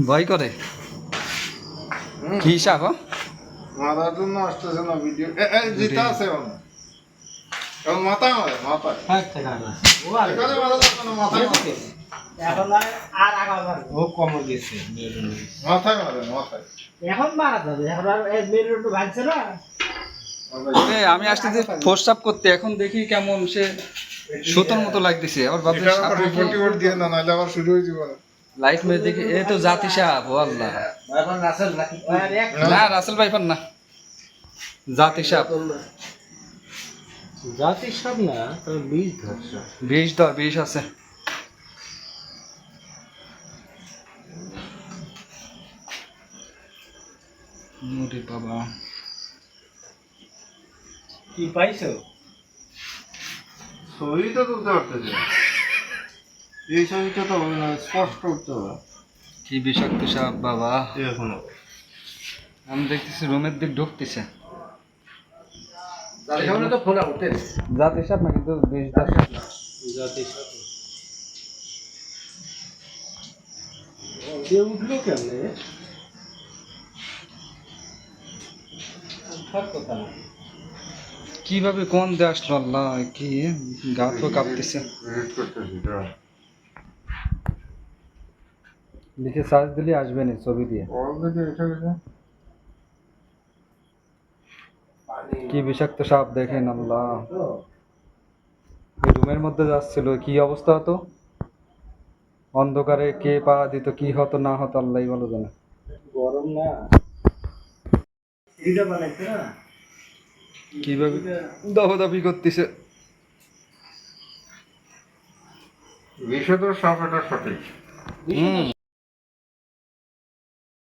ভয় করে কি হিসাব মাথার জন্য আসতেছে না ভিডিও যেটা আছে এখন মাথায় মারে মাথায় এখানে মারা যাচ্ছে না মাথায় মারে এখন আর আগাবার ও কম গেছে মাথায় মারে মাথায় এখন মারা যাবে এখন আর মেরুদণ্ড ভাঙছে না আমি আসতেছি প্রস্রাব করতে এখন দেখি কেমন সে সুতোর মতো লাগতেছে আবার ভাবছি এটা আবার রিপোর্ট দিয়ে না নাহলে আবার শুরু হয়ে যাবে লাইট মেরে দেখি এ তো জাতি সাহেব ও আল্লাহ এখন রাসেল নাকি না রাসেল ভাইপার না জাতি সাহেব জাতির সব না তবে বীজ ধরছে বিষ আছে ওরে বাবা কি পাইছো ছবি তো তুলতে পারতেছে এই ছবিটা তো হবে না স্পষ্ট উঠতে হবে কি বিষাক্ত সাপ বাবা এখনো আমি দেখতেছি রুমের দিক ঢুকতেছে সামনে তো ফোলা উঠতে জাতি সাপ না কিন্তু বিষ জাতির সব দিয়ে উঠলো কেমনে কথা না কিভাবে কোন দিয়ে আসলো আল্লাহ কি গা তো কাঁপতেছে রিড করতেছি লিখে সার্চ দিলে আসবে না ছবি দিয়ে অলরেডি এসে গেছে কি বিষাক্ত সাপ দেখেন আল্লাহ এই রুমের মধ্যে যাচ্ছিল কি অবস্থা হতো অন্ধকারে কে পা দিত কি হতো না হতো আল্লাহ ভালো জানে গরম না এটা বানাইছে না কিভাবে দাবি করতেছে বিষয় তো সব এটা সঠিক হুম